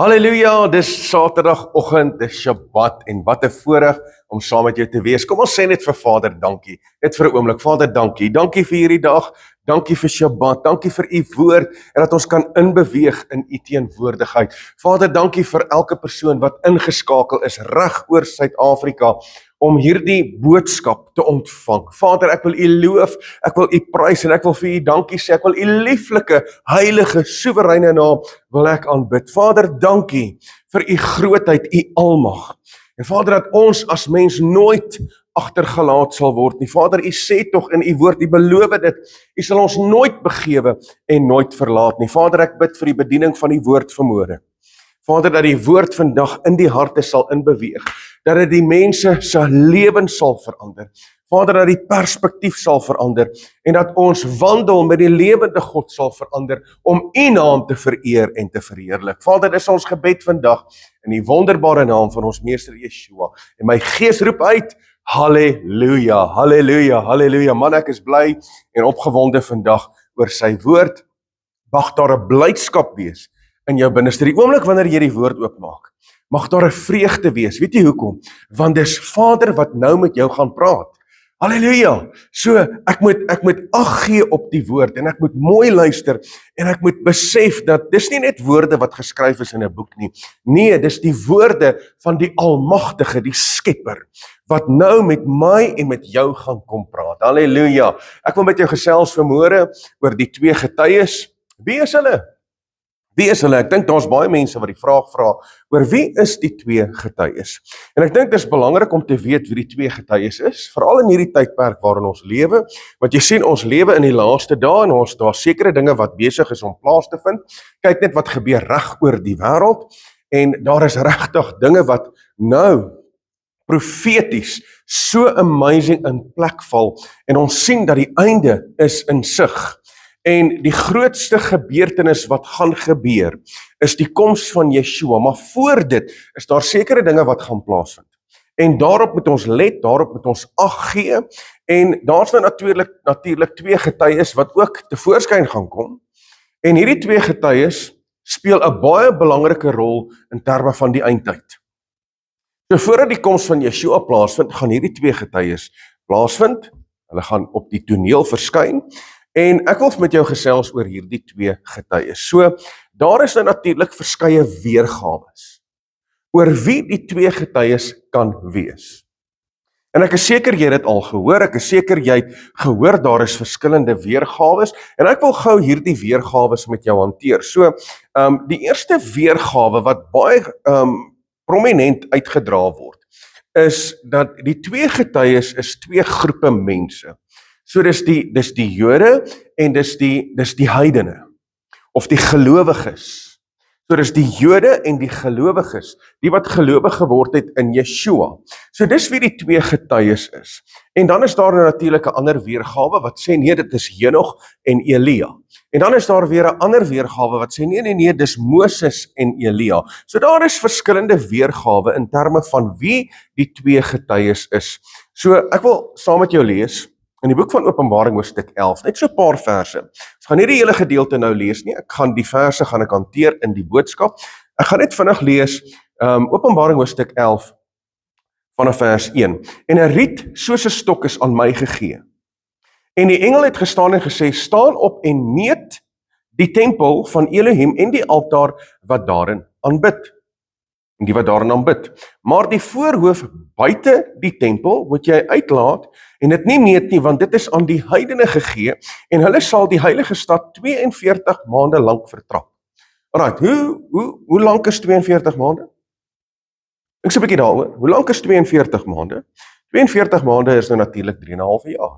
Halleluja, dis Saterdagoggend, dis Shabbat en wat 'n voorreg om saam met jou te wees. Kom ons sê net vir Vader dankie, net vir 'n oomblik. Vader dankie, dankie vir hierdie dag, dankie vir Shabbat, dankie vir u woord en dat ons kan inbeweeg in u teenwoordigheid. Vader dankie vir elke persoon wat ingeskakel is reg oor Suid-Afrika om hierdie boodskap te ontvang. Vader, ek wil u loof, ek wil u prys en ek wil vir u dankie sê. Ek wil u lieflike, heilige, soewereine naam wil ek aanbid. Vader, dankie vir u grootheid, u almag. En Vader, dat ons as mens nooit agtergelaat sal word nie. Vader, u sê tog in u woord, u beloof dit, u sal ons nooit begewe en nooit verlaat nie. Vader, ek bid vir die bediening van die woord vanmôre. Vader, dat die woord vandag in die harte sal inbeweeg, dat dit die mense se lewens sal verander. Vader, dat die perspektief sal verander en dat ons wandel met die lewende God sal verander om u naam te vereer en te verheerlik. Vader, dis ons gebed vandag in die wonderbare naam van ons meester Yeshua. En my gees roep uit, halleluja, halleluja, halleluja. Man, ek is bly en opgewonde vandag oor sy woord. Mag daar 'n blydskap wees in jou binneste. Die oomblik wanneer jy die woord oopmaak, mag daar 'n vreugde wees. Weet jy hoekom? Want dis Vader wat nou met jou gaan praat. Halleluja. So ek moet ag gee op die woord en ek moet mooi luister en ek moet besef dat dis nie net woorde wat geskryf is in 'n boek nie. Nee, dis die woorde van die Almagtige, die Skepper, wat nou met my en met jou gaan kom praat. Halleluja. Ek wil met jou gesels vanmôre oor die twee getuies. Wie is hulle? Wie is hulle? Ek dink daar's baie mense wat die vraag vra oor wie is die twee getuies. En ek dink dis belangrik om te weet wie die twee getuies is, veral in hierdie tydperk waarin ons lewe, want jy sien ons lewe in die laaste dae en daar sekere dinge wat besig is om plaas te vind. Kyk net wat gebeur reg oor die wêreld en daar is regtig dinge wat nou profeties so amazing in plek val en ons sien dat die einde is in sig. En die grootste gebeurtenis wat gaan gebeur, is die koms van Yeshua, maar voor dit is daar sekere dinge wat gaan plaasvind. En daarop moet ons let, daarop moet ons ag gee, en daar's nou natuurlik twee getuies wat ook tevoorskyn gaan kom, en hierdie twee getuies speel 'n baie belangrike rol in terme van die eindtyd. So voordat die koms van Yeshua plaasvind, gaan hierdie twee getuies plaasvind, hulle gaan op die toneel verskyn, en ek wil met jou gesels oor hierdie twee getuies. So, daar is nou natuurlik verskeie weergawes oor wie die twee getuies kan wees. En ek is seker jy het dit al gehoor, ek is seker jy het gehoor daar is verskillende weergawes, en ek wil gou hierdie weergawes met jou hanteer. So, die eerste weergawe wat baie prominent uitgedra word, is dat die twee getuies is twee groepe mense. So dis die Jode en dis die heidene of die gelowiges. So dis die Jode en die gelowiges, die wat gelowig geword het in Yeshua. So dis wie die twee getuies is. En dan is daar natuurlik 'n ander weergawe wat sê nee, dit is Henog en Elia. En dan is daar weer 'n ander weergawe wat sê nee, dis Moses en Elia. So daar is verskillende weergawe in terme van wie die twee getuies is. So ek wil saam met jou lees in die boek van Openbaring hoofstuk 11, net so 'n paar verse. Ons gaan nie die hele gedeelte nou lees nie, die verse gaan ek hanteer in die boodskap. Ek gaan net vinnig lees, Openbaring hoofstuk 11, vanaf vers 1. En 'n riet soos 'n stok is aan my gegee. En die engel het gestaan en gesê, staan op en meet die tempel van Elohim en die altaar wat daarin aanbid. En die wat daarin aanbid. Maar die voorhoof buite die tempel moet jy uitlaat en dit nie meet nie, want dit is aan die heidene gegee en hulle sal die heilige stad 42 maande lank vertrap. Alright, hoe lank is 42 maande? Ek sê 'n bietjie daaroor. Hoe lank is 42 maande? 42 maande is nou natuurlik 3,5 jaar.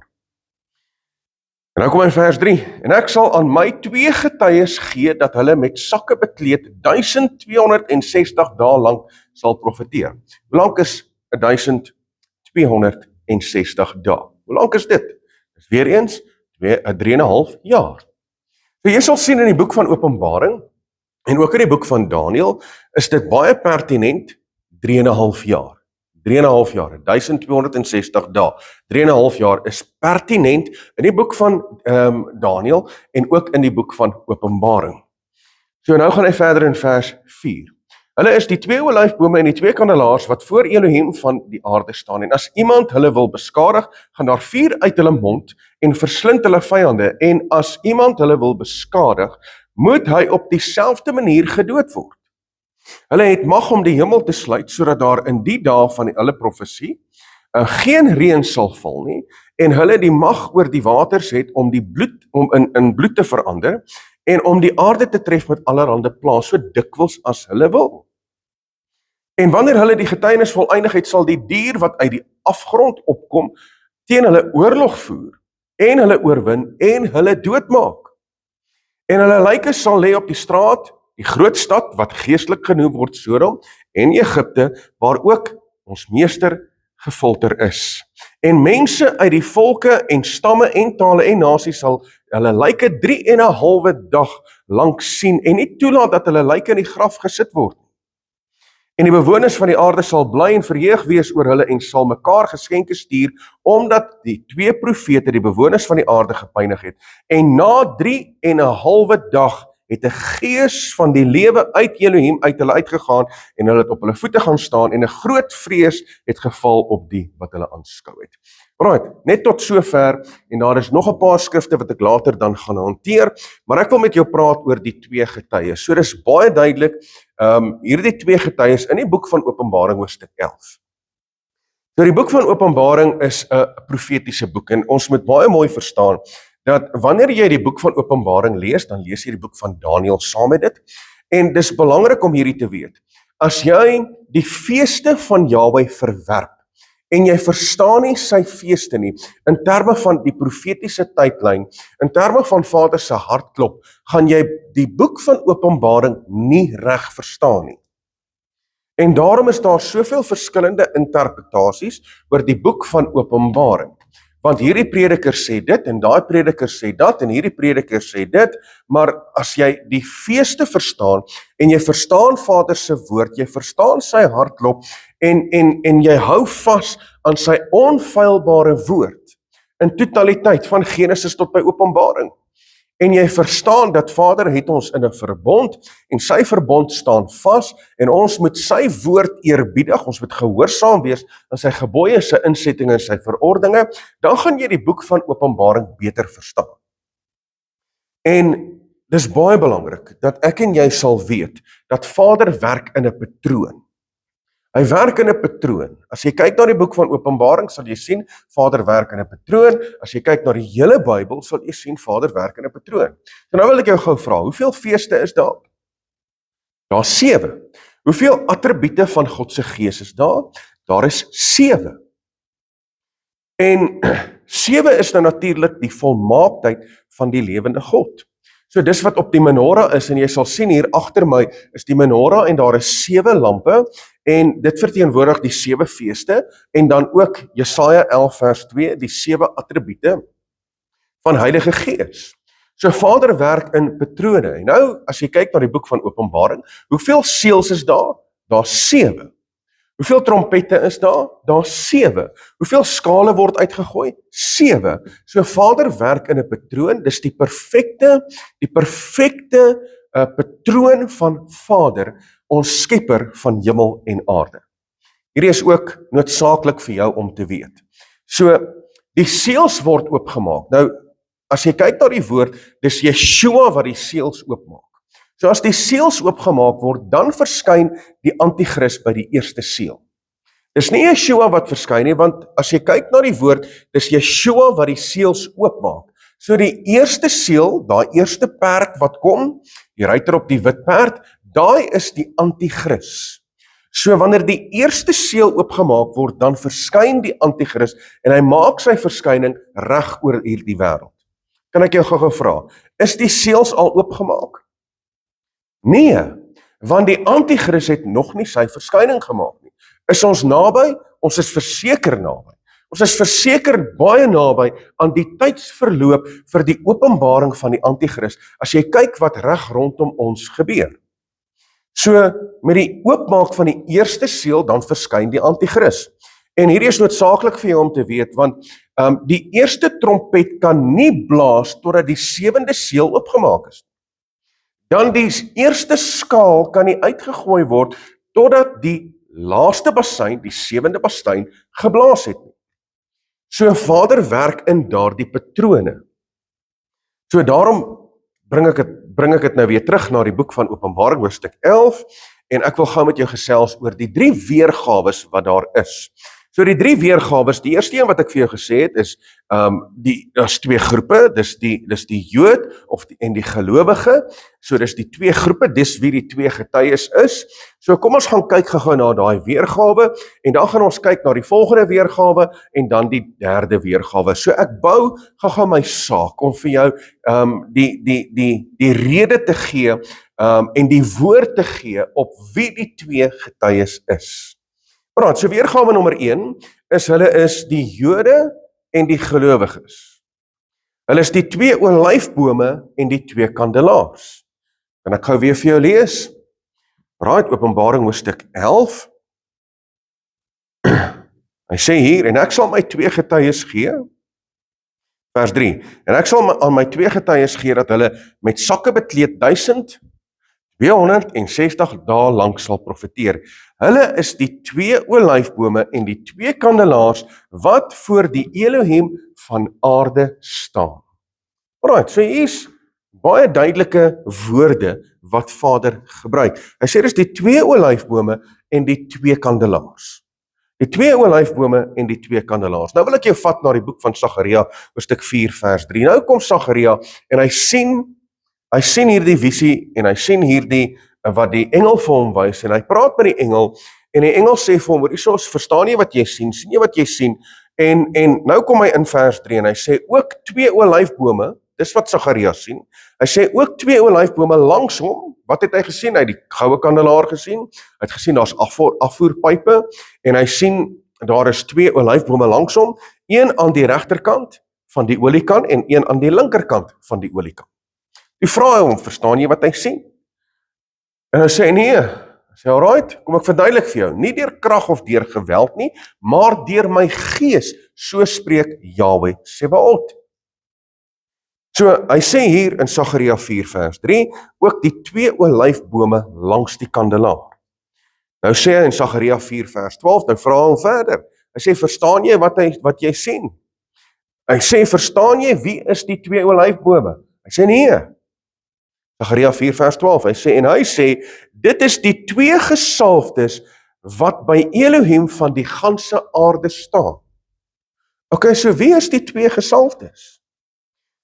En nou kom in vers 3, en ek sal aan my twee getuies gee dat hulle met sakke bekleed 1260 dae lank sal profeteer. Hoe lank is 1260 dae? Hoe lank is dit? Dis weer eens 3,5 jaar. So jy sal sien in die boek van Openbaring en ook in die boek van Daniël is dit baie pertinent 3,5 jaar. 3,5 jaar, 1260 dae. 3,5 jaar is pertinent in die boek van Daniël en ook in die boek van Openbaring. So nou gaan hy verder in vers 4. Hulle is die 2 olyfbome en die 2 kandelaars wat voor Elohim van die aarde staan. En as iemand hulle wil beskadig, gaan daar vuur uit hulle mond en verslind hulle vyande. En as iemand hulle wil beskadig, moet hy op dieselfde manier gedood word. Hulle het mag om die hemel te sluit, sodat daar in die dae van hulle profesie geen reën sal val nie, en hulle die mag oor die waters het om die bloed in bloed te verander, en om die aarde te tref met allerhande plaas, so dikwels as hulle wil. En wanneer hulle die getuienis voleindig het, sal die dier wat uit die afgrond opkom, teen hulle oorlog voer, en hulle oorwin, en hulle doodmaak. En hulle lyke sal lê op die straat, die groot stad, wat geestelik genoem word Sodom, en Egipte, waar ook ons meester gefolter is. En mense uit die volke en stamme en tale en nasies sal hulle lyke 3 en 'n halwe dag lank sien en nie toelaat dat hulle lyke in die graf gesit word. En die bewoners van die aarde sal bly en verheug wees oor hulle en sal mekaar geskenke stuur, omdat die 2 profete die bewoners van die aarde gepynig het. En na 3 en 'n halwe dag het 'n gees van die lewe uit Elohim uit hulle uitgegaan en hulle het op hulle voete gaan staan en 'n groot vrees het geval op die wat hulle aanskou het. Right, net tot sover, en daar is nog 'n paar skrifte wat ek later dan gaan hanteer, maar ek wil met jou praat oor die 2 getuies. So dis baie duidelik, hierdie 2 getuies in die boek van Openbaring hoofstuk 11. So die boek van Openbaring is 'n profetiese boek en ons moet baie mooi verstaan dat wanneer jy die boek van Openbaring lees, dan lees jy die boek van Daniël saam met dit. En dis belangrik om hierdie te weet. As jy die feeste van Jahwe verwerp en jy verstaan nie sy feeste nie, in terme van die profetiese tydlyn, in terme van Vader se hartklop, gaan jy die boek van Openbaring nie reg verstaan nie. En daarom is daar soveel verskillende interpretasies oor die boek van Openbaring. Want hierdie prediker sê dit, en daai prediker sê dat, en hierdie prediker sê dit, maar as jy die feeste verstaan, en jy verstaan Vader se woord, jy verstaan sy hartklop, en jy hou vas aan sy onfeilbare woord, in totaliteit, van Genesis tot by Openbaring, en jy verstaan dat Vader het ons in 'n verbond, en sy verbond staan vas, en ons moet sy woord eerbiedig, ons moet gehoorsaam wees aan sy gebooie, sy insettinge en sy verordeninge, dan gaan jy die boek van Openbaring beter verstaan. En dis baie belangrik, dat ek en jy sal weet, dat Vader werk in 'n patroon. Hy werk in 'n patroon. As jy kyk na die boek van Openbaring, sal jy sien, Vader werk in 'n patroon. As jy kyk na die hele Bybel, sal jy sien, Vader werk in 'n patroon. So nou wil ek jou gou vra, hoeveel feeste is daar? Daar's 7. Hoeveel attribute van God se Gees is daar? Daar is 7. En 7 is nou natuurlik die volmaaktheid van die lewende God. So dis wat op die menorah is, en jy sal sien hier agter my is die menorah, en daar is 7 lampe, en dit verteenwoordig die 7 feeste, en dan ook Jesaja 11 vers 2, die 7 attribute van Heilige Gees. So Vader werk in patrone. En nou, as jy kyk na die boek van Openbaring, hoeveel seels is daar? Daar's 7. Hoeveel trompette is daar? Daar's 7. Hoeveel skale word uitgegooi? 7. So Vader werk in 'n patroon, dis die perfekte patroon van Vader, ons skepper van hemel en aarde. Hierdie is ook noodsaaklik vir jou om te weet. So, die seels word oopgemaak. Nou, as jy kyk na die woord, dis Yeshua wat die seels oopmaak. So as die seels oopgemaak word, dan verskyn die Antichrist by die eerste seël. Dis nie Yeshua wat verskyn nie, want as jy kyk na die woord, dis Yeshua wat die seels oopmaak. So die eerste seël, daai eerste perd wat kom, die ruiter op die wit perd, daai is die Antichrist. So wanneer die eerste seël oopgemaak word, dan verskyn die Antichrist en hy maak sy verskyning reg oor hierdie wêreld. Kan ek jou gou vra, is die seëls al oopgemaak? Nee, want die Antichrist het nog nie sy verskyning gemaak nie. Is ons naby? Ons is verseker naby. Ons is verseker baie naby aan die tydsverloop vir die openbaring van die Antichrist, as jy kyk wat reg rondom ons gebeur. So, met die oopmaak van die eerste seël, dan verskyn die Antichrist. En hierdie is noodsaaklik vir jou om te weet, want die eerste trompet kan nie blaas totdat die 7de seël oopgemaak is. Dan die eerste skaal kan nie uitgegooi word totdat die laaste bassein, die 7de bassein, geblaas het nie. So Vader werk in daardie patrone. So daarom bring ek dit nou weer terug na die boek van Openbaring hoofstuk 11 en ek wil gou met jou gesels oor die 3 weergawes wat daar is. So die 3 weergawes, die eerste een wat ek vir jou gesê het is daar's 2 groepe, dis die Jood en die gelowige. So dis die 2 groepe, dis wie die 2 getuies is. So kom ons gaan kyk gou na daai weergawe en dan gaan ons kyk na die volgende weergawe en dan die 3de weergawe. So ek bou gou my saak om vir jou die rede te gee en die woord te gee op wie die 2 getuies is. Right, so weergawe nommer 1 is hulle is die Jode en die gelowiges. Hulle is die 2 olyfbome en die 2 kandelaars. Kan ek gou weer vir jou lees? Right, Openbaring hoofstuk 11. Hy sê hier, en ek sal my 2 getuies gee, vers 3, en ek sal aan my 2 getuies gee dat hulle met sakke bekleed 1260 dae lank sal profeteer. Hulle is die 2 olyfbome en die 2 kandelaars wat voor die Elohim van aarde staan. Alright, so hier is baie duidelike woorde wat Vader gebruik. Hy sê dis die 2 olyfbome en die 2 kandelaars. Die 2 olyfbome en die 2 kandelaars. Nou wil ek jou vat na die boek van Sagaria, hoofstuk 4 vers 3. Nou kom Sagaria en hy sien hierdie visie en hy sien hierdie wat die engel vir hom wys en hy praat met die engel en die engel sê vir hom, hierso, verstaan jy wat jy sien jy wat jy sien? En nou kom hy in vers 3 en hy sê ook 2 olyfbome, dis wat Sagaria sien. Hy sê ook 2 olyfbome langs hom. Wat het hy gesien? Hy het die goue kandelaar gesien. Hy het gesien daar's afvoerpype en hy sien daar is 2 olyfbome langs hom, een aan die regterkant van die oliekan en een aan die linkerkant van die oliekan. Die vra hom, verstaan jy wat hy sien? En hy sê nee. Hy sê alright, kom ek verduidelik vir jou. Nie deur krag of deur geweld nie, maar deur my gees, so spreek Jahweh Sebaot. So hy sê hier in Sagaria 4 vers 3, ook die 2 olyfbome langs die kandelaar. Nou sê hy in Sagaria 4 vers 12, nou vra hom verder. Hy sê, verstaan jy wat jy sien? Hy sê, verstaan jy wie is die 2 olyfbome? Hy sê nee. Sagaria 4 vers 12, hy sê, dit is die 2 gesalfdes wat by Elohim van die ganse aarde staan. Okay, so wie is die 2 gesalfdes?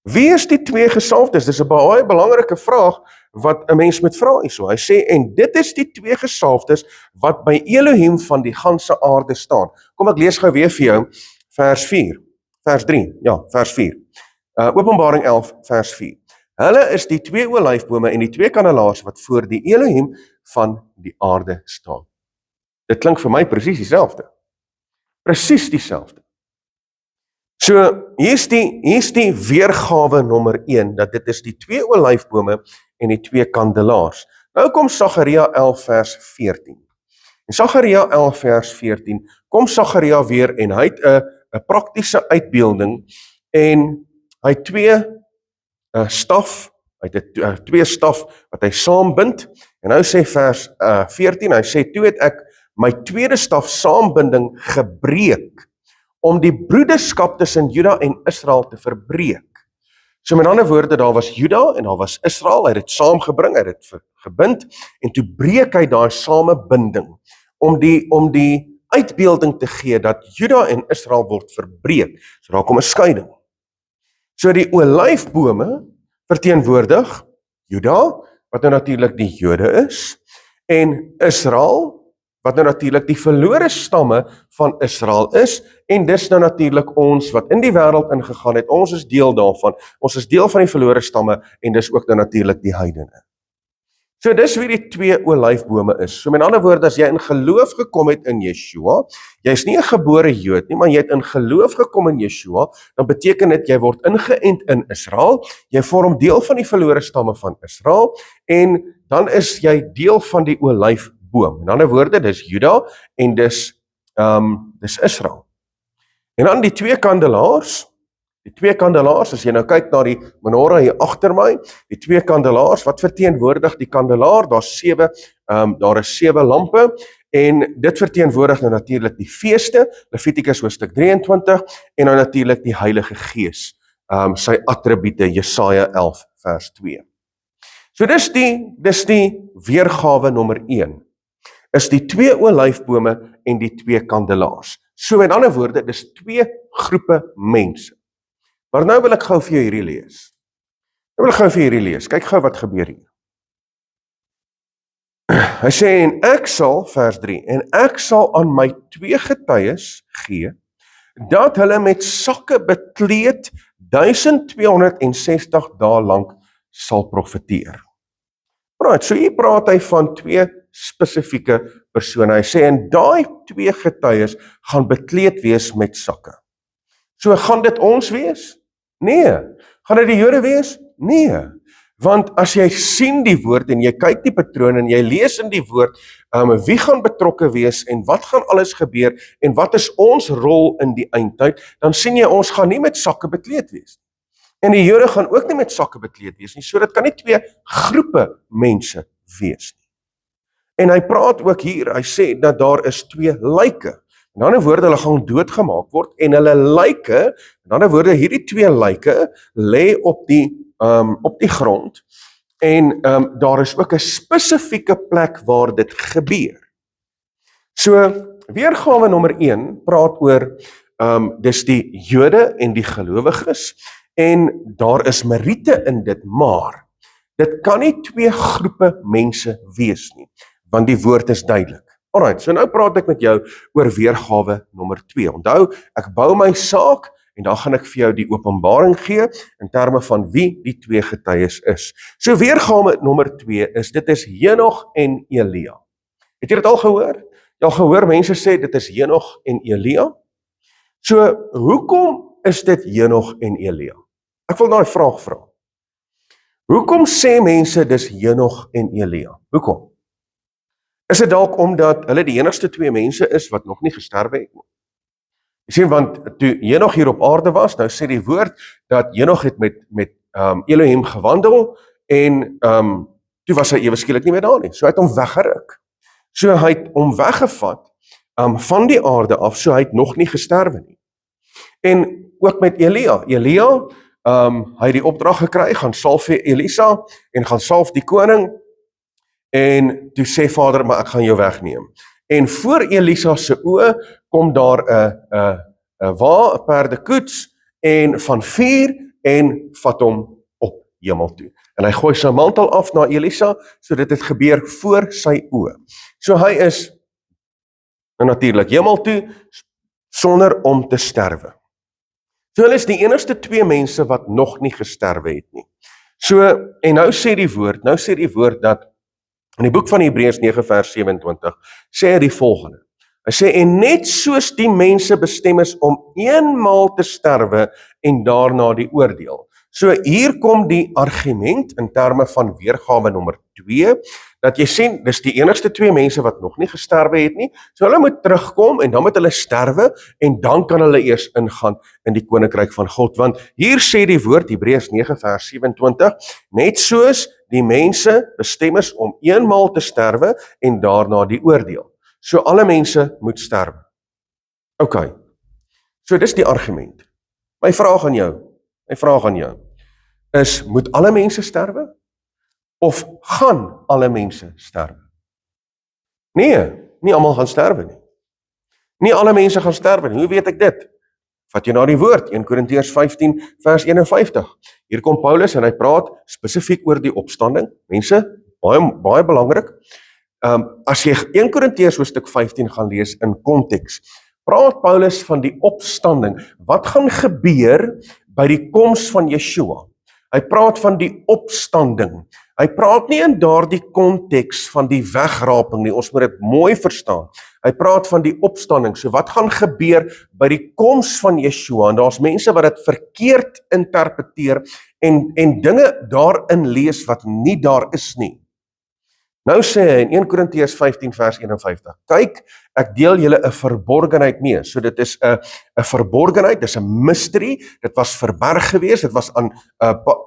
Wie is die 2 gesalfdes? Dis 'n baie belangrike vraag wat 'n mens moet vra hierso. Hy sê, en dit is die 2 gesalfdes wat by Elohim van die ganse aarde staan. Kom ek lees gou weer vir jou, vers 4, vers 3, ja, vers 4. Openbaring 11, vers 4. Hulle is die 2 olyfbome en die 2 kandelaars wat voor die Elohim van die aarde staan. Dit klink vir my presies dieselfde. Presies dieselfde. So, hier's die weergawe nommer 1, dat dit is die 2 olyfbome en die 2 kandelaars. Nou kom Sagaria 11 vers 14. In Sagaria 11 vers 14 kom Sagaria weer en hy het 'n praktiese uitbeelding en hy het 2 staf, hy het 2 staf wat hy saambind en nou sê vers 14, hy sê, toe het ek my 2de staf saambinding gebreek om die broederskap tussen Juda en Israel te verbreek. So met ander woorde, daar was Juda en daar was Israel, hy het dit saamgebring, hy het dit gebind, en toe breek hy daai samebinding, om die uitbeelding te gee, dat Juda en Israel word verbreek. So daar kom 'n skeiding. So die olyfbome verteenwoordig Juda, wat nou natuurlik die Jode is, en Israel, wat nou natuurlik die verlore stamme van Israel is, en dis nou natuurlik ons wat in die wêreld ingegaan het, ons is deel daarvan, ons is deel van die verlore stamme, en dis ook nou natuurlik die heidene. So dis wie die 2 olyfbome is. So met ander woorde, as jy in geloof gekom het in Yeshua, jy is nie 'n gebore Jood nie, maar jy het in geloof gekom in Yeshua, dan beteken dit jy word ingeënt in Israel, jy vorm deel van die verlore stamme van Israel, en dan is jy deel van die olyfboom. Met ander woorde, dis Juda en dis Israel. En dan die 2 kandelaars, Die twee kandelaars, as jy nou kyk na die menorah hier agter my, die twee kandelaars, wat verteenwoordig die kandelaar? Daar is 7 lampe, en dit verteenwoordig nou natuurlik die feeste, Levitikus hoofstuk 23, en nou natuurlik die Heilige Gees, sy attribute, Jesaja 11 vers 2. So dis die weergawe nommer 1, is die 2 olyfbome en die 2 kandelaars. So met ander woorde, dis 2 groepe mense. Maar nou wil ek gou vir jou hierdie lees. Kyk gou wat gebeur hier. Hy sê, en ek sal, vers 3, en ek sal aan my 2 getuies gee, dat hulle met sakke bekleed 1260 dae lank sal profeteer. Right, so hier praat hy van 2 spesifieke persone. Hy sê, en daai 2 getuies gaan bekleed wees met sakke. So gaan dit ons wees? Nee. Gaan dit die Jode wees? Nee. Want as jy sien die woord en jy kyk die patroon en jy lees in die woord, wie gaan betrokke wees en wat gaan alles gebeur en wat is ons rol in die eindtyd, dan sien jy ons gaan nie met sakke bekleed wees. En die Jode gaan ook nie met sakke bekleed wees nie, so dit kan nie 2 groepe mense wees nie. En hy praat ook hier, hy sê dat daar is 2 lyke. In ander woorde, hulle gaan doodgemaak word en hulle lyke, in ander woorde, hierdie 2 lyke lê op die grond en daar is ook 'n spesifieke plek waar dit gebeur. So, weergawe nommer 1 praat oor dis die Jode en die gelowiges en daar is meriete in dit, maar dit kan nie 2 groepe mense wees nie, want die woord is duidelik. Alright, so nou praat ek met jou oor weergawe nommer 2. Onthou, ek bou my saak en dan gaan ek vir jou die openbaring gee in terme van wie die 2 getuies is. So weergawe nommer 2 dit is Henog en Elia. Het jy dit al gehoor? Jy al gehoor mense sê dit is Henog en Elia? So hoekom is dit Henog en Elia? Ek wil daai vraag vra. Hoekom sê mense dis Henog en Elia? Hoekom? Is dit dalk omdat hulle die enigste 2 mense is wat nog nie gesterwe het nie? Jy sien, want toe Henog hier op aarde was, nou sê die woord dat Henog het met Elohim gewandel en toe was hy ewe skielik nie meer daar nie. So hy het hom weggeruk. So hy het hom weggevat van die aarde af, so hy het nog nie gesterwe nie. En ook met Elia. Hy het die opdrag gekry, gaan salf vir Elisa en gaan salf die koning. En toe sê Vader, maar ek gaan jou wegneem. En voor Elisa se oë kom daar 'n perdekoets en van vuur en vat hom op hemel toe. En hy gooi sy mantel af na Elisa, so dit het gebeur voor sy oë. So hy is natuurlik hemel toe sonder om te sterwe. So hulle is die enigste 2 mense wat nog nie gesterwe het nie. So, en nou sê die woord dat in die boek van Hebreërs 9 vers 27 sê hy die volgende. Hy sê, en net soos die mense bestem is om eenmaal te sterwe en daarna die oordeel. So hier kom die argument in terme van weergawe nommer 2, dat jy sien, dis die enigste 2 mense wat nog nie gesterwe het nie, so hulle moet terugkom en dan moet hulle sterwe en dan kan hulle eers ingaan in die koninkryk van God, want hier sê die woord, Hebreërs 9 vers 27, net soos die mense bestem is om eenmaal te sterwe en daarna die oordeel. So alle mense moet sterwe. OK, so dis die argument. My vraag aan jou is, moet alle mense sterwe? Of gaan alle mense sterwe? Nee, nie almal gaan sterwe nie. Nie alle mense gaan sterwe nie. Hoe weet ek dit? Vat jy na die woord, 1 Korintiërs 15 vers 51. Hier kom Paulus en hy praat spesifiek oor die opstanding. Mense, baie belangrik. As jy 1 Korintiërs hoofstuk 15 gaan lees in konteks, praat Paulus van die opstanding. Wat gaan gebeur by die koms van Yeshua? Hy praat van die opstanding. Hy praat nie in daardie konteks van die wegraping nie, ons moet dit mooi verstaan. Hy praat van die opstanding, so wat gaan gebeur by die koms van Yeshua, en daar's mense wat dit verkeerd interpreteer, en dinge daarin lees wat nie daar is nie. Nou sê hy in 1 Korintiërs 15 vers 51, kyk, ek deel julle 'n verborgenheid mee. So dit is 'n verborgenheid, dis 'n mystery, dit was verberg gewees, dit was aan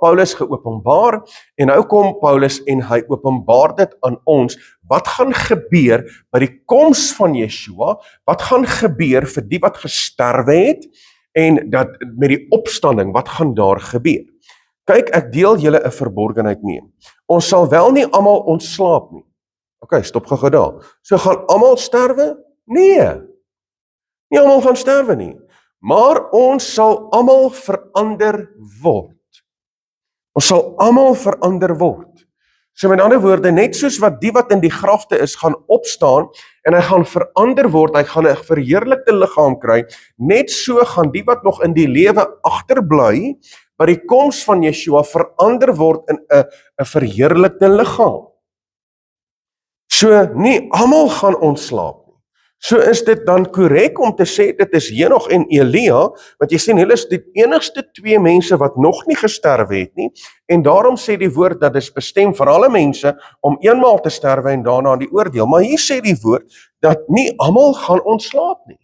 Paulus geopenbaar, en nou kom Paulus en hy openbaar dit aan ons. Wat gaan gebeur by die koms van Yeshua? Wat gaan gebeur vir die wat gesterwe het, en dat met die opstanding, wat gaan daar gebeur? Kyk, ek deel julle 'n verborgenheid mee. Ons sal wel nie almal ontslaap nie. OK, stop gou daar. So gaan almal sterwe? Nee. Nie almal gaan sterwe nie. Maar ons sal almal verander word. Ons sal almal verander word. So met ander woorde, net soos wat die wat in die grafte is, gaan opstaan, en hy gaan verander word, hy gaan 'n verheerlikte liggaam kry, net so gaan die wat nog in die lewe agterbly, by die koms van Yeshua verander word in 'n verheerlikte liggaam. So nie almal gaan ontslaap nie. So is dit dan korrek om te sê dit is Henog en Elia, want jy sien hulle is die enigste twee mense wat nog nie gesterwe het nie, en daarom sê die woord dat dit is bestem vir alle mense om eenmaal te sterwe en daarna die oordeel. Maar hier sê die woord dat nie almal gaan ontslaap nie.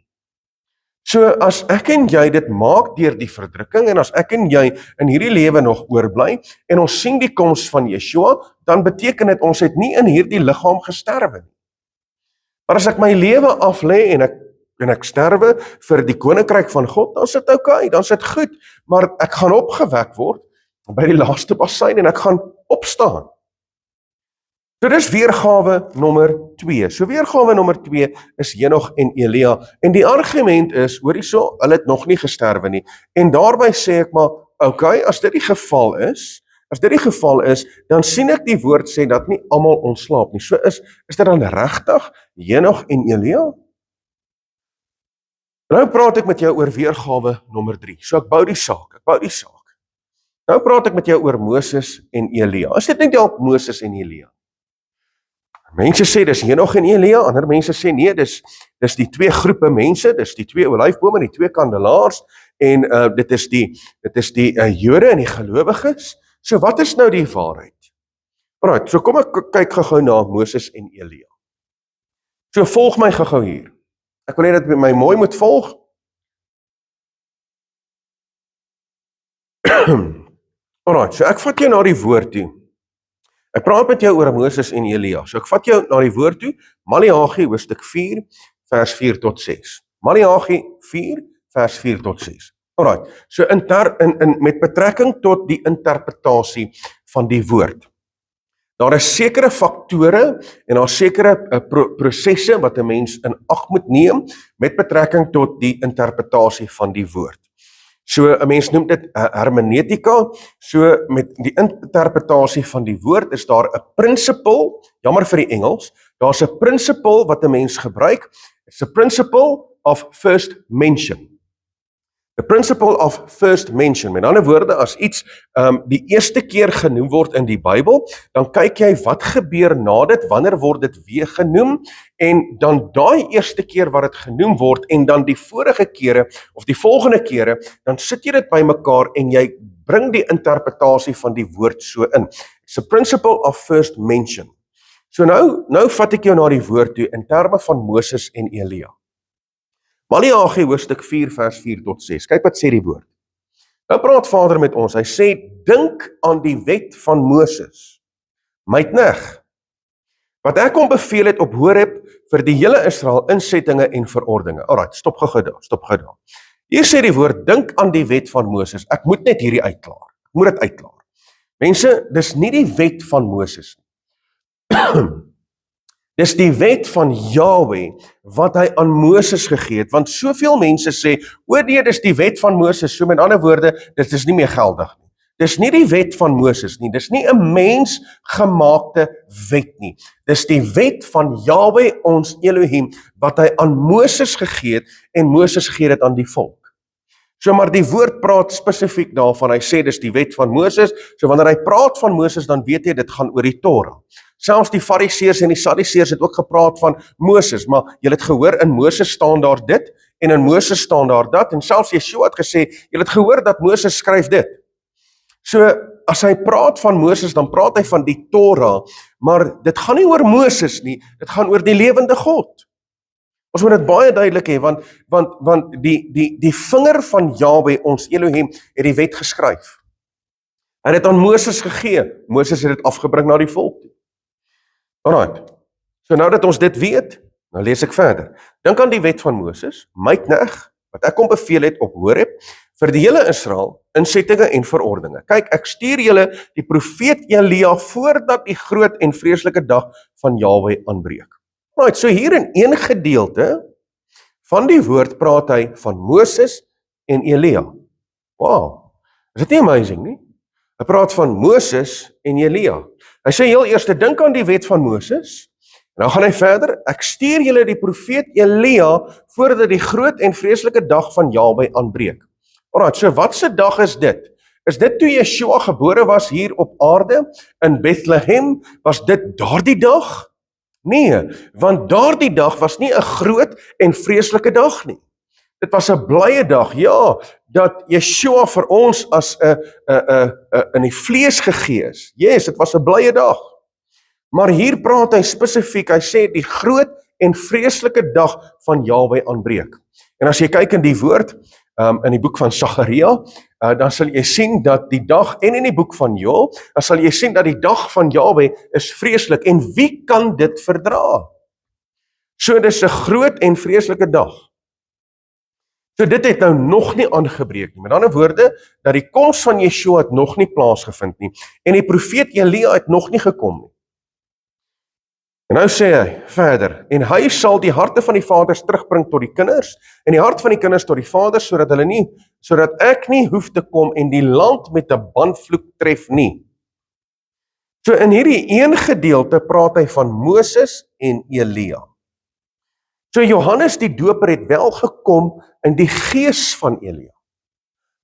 So as ek en jy dit maak deur die verdrukking, en as ek en jy in hierdie lewe nog oorbly, en ons sien die koms van Yeshua, dan beteken dit ons het nie in hierdie liggaam gesterwe nie. Maar as ek my lewe af lê en ek sterwe vir die koninkryk van God, dan is dit okay, dan is dit goed, maar ek gaan opgewek word by die laaste bassein en ek gaan opstaan. So dis weergawe nommer 2. So weergawe nommer 2 is Henog en Elia, en die argument is, hoor hierso, hulle het nog nie gesterwe nie, en daarby sê ek maar, okay, as dit die geval is, dan sien ek die woord sê dat nie almal ontslaap nie. So is dit dan regtig Henog en Elia? Nou praat ek met jou oor weergawe nommer 3. So ek bou die saak. Nou praat ek met jou oor Moses en Elia. Is dit nie dalk Moses en Elia? Mense sê dis Henog en Elia, ander mense sê nee, dis die twee groepe mense, dis die twee olyfbome, die twee kandelaars, en dit is die Jode en die gelowiges. So wat is nou die waarheid? Alright, so kom ek kyk gou na Moses en Elia. So volg my gou hier. Ek wil hê dat jy my mooi moet volg. Alright, so ek vat jou na die woord toe. Ek praat met jou oor Moses en Elia. So ek vat jou na die woord toe, Maleagi hoofstuk 4 vers 4 tot 6. Maleagi 4 vers 4 tot 6. Alright, so met betrekking tot die interpretasie van die woord. Daar is sekere faktore en daar sekere prosesse wat 'n mens in ag moet neem met betrekking tot die interpretasie van die woord. So 'n mens noem dit hermeneutika. So met die interpretasie van die woord is daar 'n principle, jammer vir die Engels, daar's 'n principle wat 'n mens gebruik. It's a principle of first mention. The principle of first mention. Met ander woorde, as iets die eerste keer genoem word in die Bybel, dan kyk jy wat gebeur na dit, wanneer word dit weer genoem, en dan daai eerste keer wat dit genoem word, en dan die vorige kere, of die volgende kere, dan sit jy dit bymekaar en jy bring die interpretasie van die woord so in. It's a principle of first mention. So nou vat ek jou na die woord toe in terme van Moses en Elia. Maleagi hoofstuk 4 vers 4 tot 6. Kyk wat sê die woord. Nou praat Vader met ons. Hy sê, dink aan die wet van Moses, my knegt, wat ek hom beveel het op Horeb vir die hele Israel insettinge en verordeninge. Alright, stop gou daar. Hier sê die woord, dink aan die wet van Moses. Ek moet net hierdie uitklaar. Ek moet dit uitklaar. Mense, dis nie die wet van Moses nie. Dis die wet van Yahweh wat hy aan Moses gegee het, want soveel mense sê, nee, dis die wet van Moses, so met ander woorde, dit is nie meer geldig nie. Dis nie die wet van Moses nie, dis nie 'n mensgemaakte wet nie. Dis die wet van Yahweh ons Elohim, wat hy aan Moses gegee het, en Moses gee dit aan die volk. So maar die woord praat spesifiek daarvan, hy sê dis die wet van Moses, so wanneer hy praat van Moses, dan weet jy, dit gaan oor die Torah. Selfs die Fariseërs en die Sadduseërs het ook gepraat van Moses, maar jy het gehoor, in Moses staan daar dit, en in Moses staan daar dat, en selfs Yeshua het gesê, jy het gehoor dat Moses skryf dit. So, as hy praat van Moses, dan praat hy van die Torah, maar dit gaan nie oor Moses nie, dit gaan oor die lewende God. Ons moet dit baie duidelik hê, want die vinger van Jahwe, ons Elohim, het die wet geskryf. Hy het dit aan Moses gegee. Moses het dit afgebring na die volk toe. Alright. So nou dat ons dit weet, nou lees ek verder. Dink aan die wet van Moses, Meitneg, wat ek hom beveel het op Horeb, vir die hele Israel, insettinge en verordeninge. Kyk, ek stuur julle die profeet Elia voordat die groot en vreeslike dag van Jahwe aanbreek. Right, so hier in een gedeelte van die woord praat hy van Moses en Elia. Wow, is dit nie amazing nie? Hy praat van Moses en Elia. Hy sê heel eers, dink aan die wet van Moses, en dan gaan hy verder, ek stuur julle die profeet Elia voordat die groot en vreeslike dag van Jahwe aanbreek. Alright, so wat se dag is dit? Is dit toe Yeshua gebore was hier op aarde in Bethlehem? Was dit daardie dag? Nee, want daardie dag was nie 'n groot en vreeslike dag nie. Dit was 'n blye dag, ja, dat Yeshua vir ons as 'n in die vlees gegee is. Yes, dit was 'n blye dag. Maar hier praat hy spesifiek, hy sê die groot en vreeslike dag van Jahwe aanbreek. En as jy kyk in die woord, in die boek van Sagaria, dan sal jy sien dat die dag, en in die boek van Joel, dan sal jy sien dat die dag van Jahwe is vreeslik, en wie kan dit verdra? So dit is 'n groot en vreeslike dag. So dit het nou nog nie aangebreek nie. Met ander woorde, dat die koms van Yeshua het nog nie plaasgevind nie, en die profeet Elia het nog nie gekom nie. En nou sê hy verder, en hy sal die harte van die vaders terugbring tot die kinders, en die hart van die kinders tot die vaders, sodat ek nie hoef te kom en die land met 'n bandvloek tref nie. So in hierdie een gedeelte praat hy van Moses en Elia. So Johannes die Doper het wel gekom in die gees van Elia.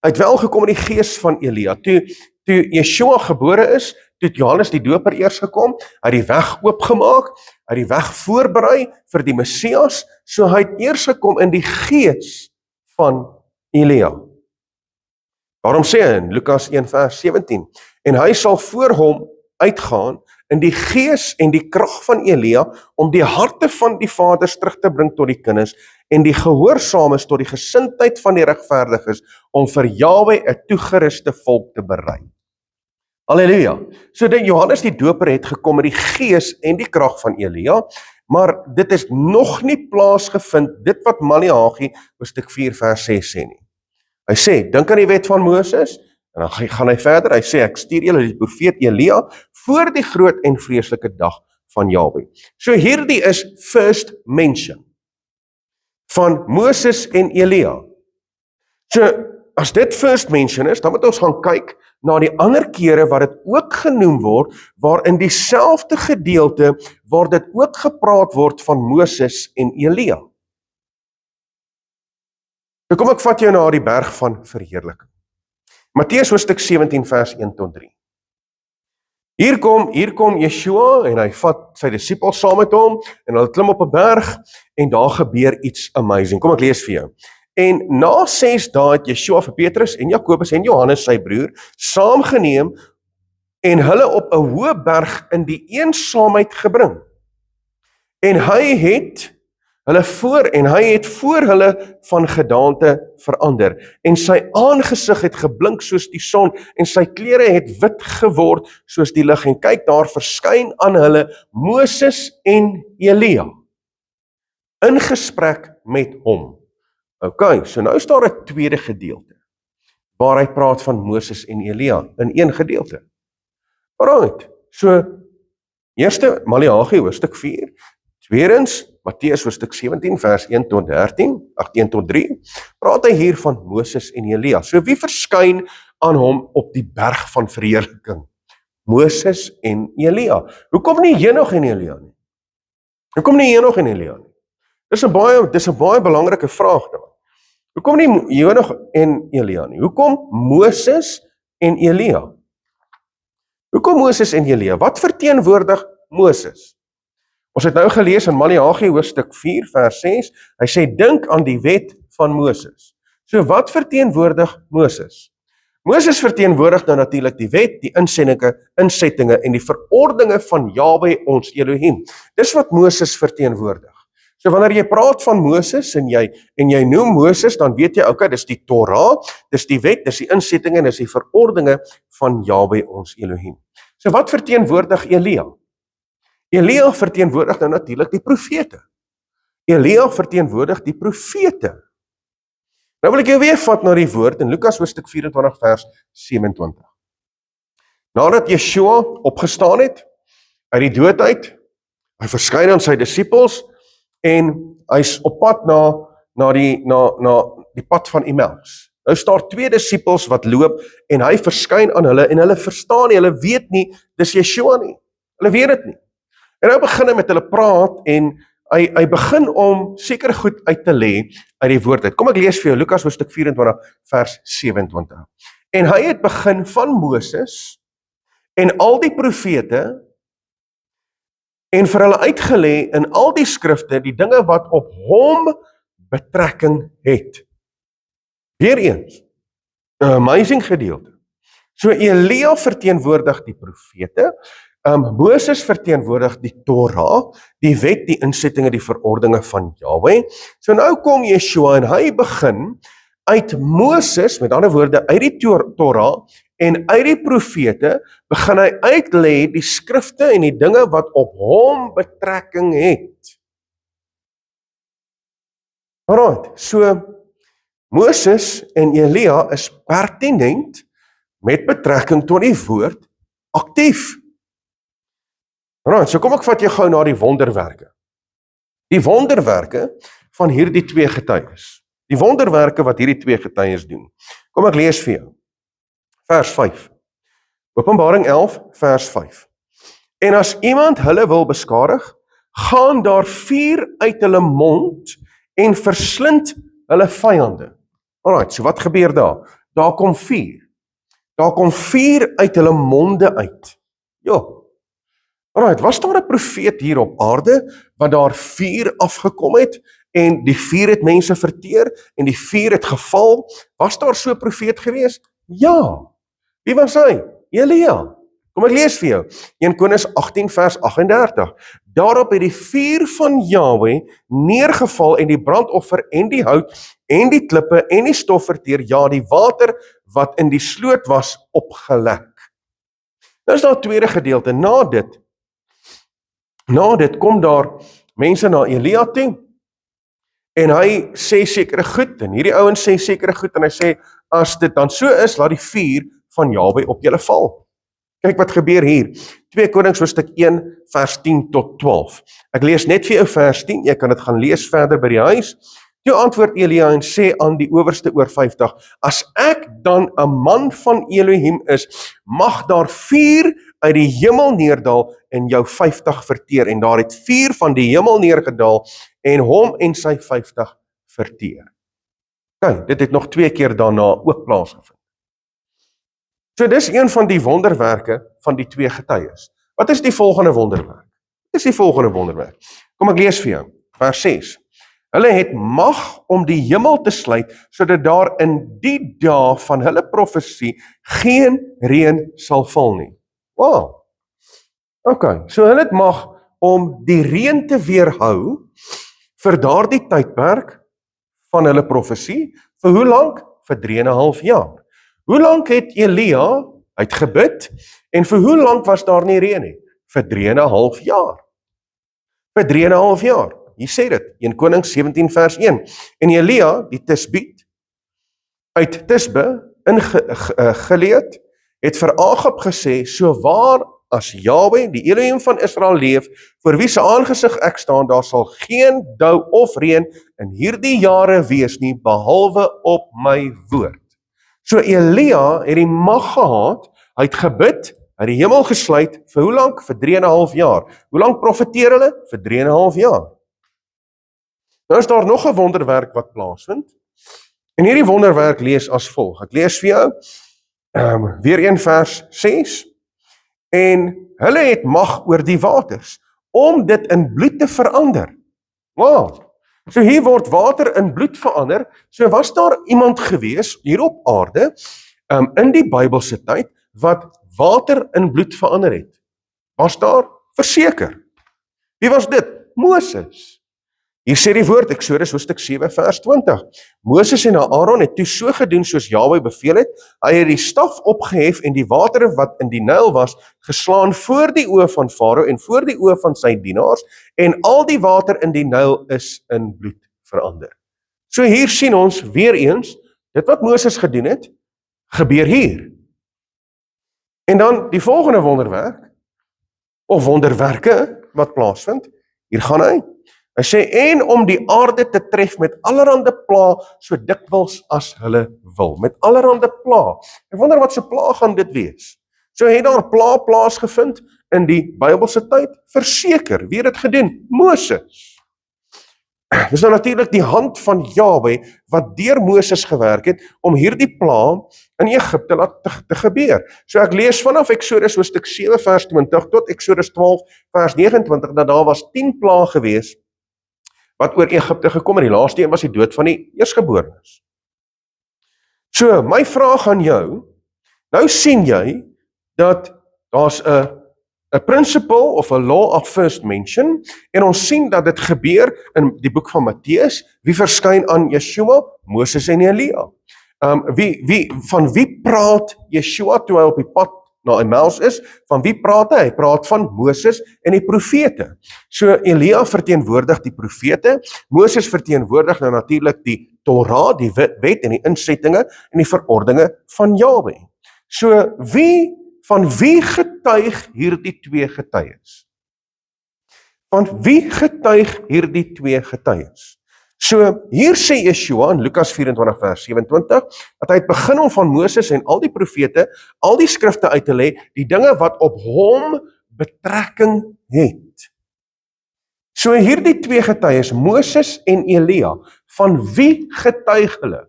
Hy het wel gekom in die gees van Elia. Toe Yeshua gebore is, toe het Johannes die Doper eers gekom, hy het die weg oopgemaak, hy het die weg voorberei vir die Messias, so hy het eers gekom in die gees van Elia. Daarom sê hy in Lukas 1 vers 17, en hy sal voor hom uitgaan in die gees en die krag van Elia, om die harte van die vaders terug te bring tot die kinders, en die gehoorsaames tot die gesindheid van die regverdiges, om vir Jahwe 'n toegeruste volk te berei. Halleluja. So dat Johannes die Doper het gekom met die gees en die krag van Elia, maar dit is nog nie plaasgevind, dit wat Maleagi hoofstuk 4 vers 6 sê nie. Hy sê, dink aan die wet van Moses, en dan gaan hy verder, hy sê, ek stuur julle die profeet Elia, voor die groot en vreeslike dag van Jahwe. So hierdie is first mention, van Moses en Elia. So, as dit first mention is, dan moet ons gaan kyk na die ander kere wat dit ook genoem word, waar in dieselfde gedeelte, waar dit ook gepraat word van Moses en Elia. Nou kom ek vat jou na die berg van verheerliking. Matteus hoofstuk 17 vers 1 tot 3. Hier kom Yeshua en hy vat sy disippels saam met hom en hulle klim op 'n berg en daar gebeur iets amazing. Kom ek lees vir jou. En na 6 dae het Yeshua vir Petrus en Jakobus en Johannes sy broer saamgeneem en hulle op 'n hoë berg in die eensaamheid gebring. En hy het voor hulle van gedaante verander en sy aangesig het geblink soos die son en sy klere het wit geword soos die lig en kyk daar verskyn aan hulle Moses en Elia in gesprek met hom. Okay, so nou is daar 'n tweede gedeelte waar hy praat van Moses en Elia in een gedeelte. Alright, so eerste Maleagi hoofstuk 4, tweedens Matteus hoofstuk 17 vers 1 tot 1 tot 3, praat hy hier van Moses en Elia. So wie verskyn aan hom op die berg van verheerliking? Moses en Elia. Hoekom nie Henog en Elia nie? Hoekom nie Henog en Elia nie? Dis 'n baie belangrike vraag daar. Hoekom nie Henog en Elia nie? Hoekom Moses en Elia? Hoekom Moses en Elia? Wat verteenwoordig Moses? Ons het nou gelees in Maleagi hoofstuk 4 vers 6, hy sê dink aan die wet van Moses. So wat verteenwoordig Moses? Moses verteenwoordig nou natuurlik die wet, die insettinge en die verordeninge van Jahwe ons Elohim. Dis wat Moses verteenwoordig. So wanneer jy praat van Moses en jy noem Moses, dan weet jy, okay, dis die Torah, dis die wet, dis die insettinge en dis die verordeninge van Jahwe ons Elohim. So wat verteenwoordig Elia? Elia verteenwoordig nou natuurlik die profete. Elia verteenwoordig die profete. Nou wil ek jou weer vat na die woord in Lukas hoofstuk 24 vers 27. Nadat Yeshua opgestaan het uit die dood uit, hy verskyn aan sy disippels en hy's op pad na die pad van Emmaus. Nou is daar 2 disippels wat loop en hy verskyn aan hulle en hulle verstaan nie, hulle weet nie, dis Yeshua nie. Hulle weet dit nie. En nou begin hy met hulle praat en hy begin om seker goed uit te lê uit die woord uit. Kom ek lees vir jou Lukas hoofstuk 24 vers 27. En hy het begin van Moses en al die profete en vir hulle uitgelê in al die skrifte die dinge wat op hom betrekking het. Weereens, 'n amazing gedeelte. So Elia verteenwoordig die profete, Moses verteenwoordig die Torah, die wet, die insettinge, die verordeninge van Jahwe. So nou kom Yeshua en hy begin uit Moses, met ander woorde uit die Torah en uit die profete, begin hy uitlê die skrifte en die dinge wat op hom betrekking het. Alright, so Moses en Elia is pertinent met betrekking tot die woord aktief. Alright, so kom ek vat jou gou na die wonderwerke. Die wonderwerke van hierdie 2 getuies. Die wonderwerke wat hierdie 2 getuies doen. Kom ek lees vir jou. Vers 5. Openbaring 11 vers 5. En as iemand hulle wil beskadig, gaan daar vuur uit hulle mond en verslind hulle vyande. Alright, so wat gebeur daar? Daar kom vuur. Daar kom vuur uit hulle monde uit. Ja. Alright, was daar 'n profeet hier op aarde wat daar vuur afgekom het en die vuur het mense verteer en die vuur het geval? Was daar so 'n profeet gewees? Ja. Wie was hy? Elia. Kom ek lees vir jou. 1 Konings 18 vers 38. Daarop het die vuur van Jahwe neergeval en die brandoffer en die hout en die klippe en die stof verteer, ja, die water wat in die sloot was opgelek. Nou is daar 'n tweede gedeelte. Na dit kom daar mense na Elia toe en hy sê sekere goed en hierdie ouens sê sekere goed en hy sê as dit dan so is, laat die vuur van Jahwe op julle val. Kyk wat gebeur hier. 2 Konings hoofstuk 1 vers 10 tot 12. Ek lees net vir jou vers 10, jy kan dit gaan lees verder by die huis. Toe antwoord Elia en sê aan die owerste oor 50, as ek dan 'n man van Elohim is, mag daar vuur uit die hemel neerdal en jou 50 verteer. En daar het vuur van die hemel neergedaal en hom en sy 50 verteer. Kyk, dit het nog 2 keer daarna ook plaasgevind. So dis een van die wonderwerke van die 2 getuies. Wat is die volgende wonderwerk? Wat is die volgende wonderwerk? Kom ek lees vir jou, vers 6. Hulle het mag om die hemel te sluit, sodat daar in die dae van hulle profesie geen reën sal val nie. Wow. Okay, so hulle het mag om die reën te weerhou vir daardie tydperk van hulle profesie. Vir hoe lank? Vir 3,5 jaar. Hoe lank het Elia uitgebid en vir hoe lank was daar nie reën nie? Vir 3,5 jaar. Vir 3,5 jaar. Hier sê dit, 1 Konings 17 vers 1. En Elia, die Tisbiet, uit Tisbe ingeleed, het vir Agab gesê, so waar as Jahwe, die Elohim van Israel leef, voor wie se aangesig ek staan, daar sal geen dou of reën in hierdie jare wees nie, behalwe op my woord. So Elia het die mag gehad, hy het gebid, hy het die hemel gesluit, vir hoe lank? Vir 3,5 jaar. Hoe lank profeteer hulle? Vir 3,5 jaar. Nou is daar nog 'n wonderwerk wat plaasvind, en hierdie wonderwerk lees as volg. Ek lees vir jou, weer 1 vers 6, en hulle het mag oor die waters, om dit in bloed te verander. Wow, so hier word water in bloed verander, so was daar iemand gewees, hier op aarde, in die Bybelse tyd, wat water in bloed verander het, was daar verseker. Wie was dit? Moses. Hier sê die woord, Eksodus hoofstuk 7 vers 20. Moses en Aaron het toe so gedoen soos Jahwe beveel het. Hy het die staf opgehef en die water wat in die Nyl was, geslaan voor die oë van Farao en voor die oë van sy dienaars, en al die water in die Nyl is in bloed verander. So hier sien ons weer eens, dit wat Moses gedoen het, gebeur hier. En dan die volgende wonderwerk, of wonderwerke wat plaasvind, hier gaan hy. Hy sê, en om die aarde te tref met allerhande pla, so dikwels as hulle wil. Met allerhande pla. Ek wonder wat so pla gaan dit wees. So het daar pla plaasgevind in die Bybelse tyd? Verseker, wie het dit gedoen? Moses. Dis nou natuurlik die hand van Jahwe wat deur Moses gewerk het om hierdie pla in Egipte te gebeur. So ek lees vanaf Eksodus hoofstuk 7 vers 20 tot Eksodus 12 vers 29 dat daar was 10 pla gewees wat oor Egipte gekom en die laaste een was die dood van die eersgeborenes. So my vraag aan jou, nou sien jy dat daar's 'n principle of a law of first mention, en ons sien dat dit gebeur in die boek van Matteus. Wie verskyn aan Yeshua? Moses en Elia. Van wie praat Yeshua toe hy op die pad na Emmaus is? Van wie praat hy? Hy praat van Moses en die profete. So Elia verteenwoordig die profete, Moses verteenwoordig nou natuurlik die Torah, die wet en die insettinge en die verordeninge van Jahwe. So van wie getuig hierdie twee getuies? Van wie getuig hierdie twee getuies? So hier sê Yeshua in Lukas 24 vers 27, dat hy het begin om van Moses en al die profete, al die skrifte uit te lê, die dinge wat op hom betrekking het. So hierdie twee getuies, Moses en Elia, van wie getuig hulle?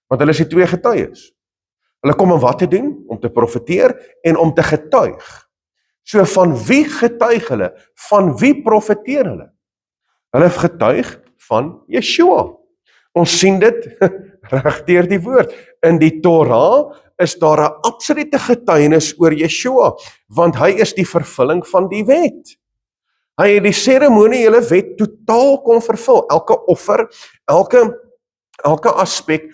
Want hulle is die twee getuies. Hulle kom om wat te doen? Om te profeteer en om te getuig. So van wie getuig hulle? Van wie profeteer hulle? Hulle getuig van Yeshua. Ons sien dit reg deur die woord. In die Torah is daar 'n absolute getuienis oor Yeshua, want hy is die vervulling van die wet. Hy het die seremoniële wet totaal kom vervul. Elke offer, elke aspek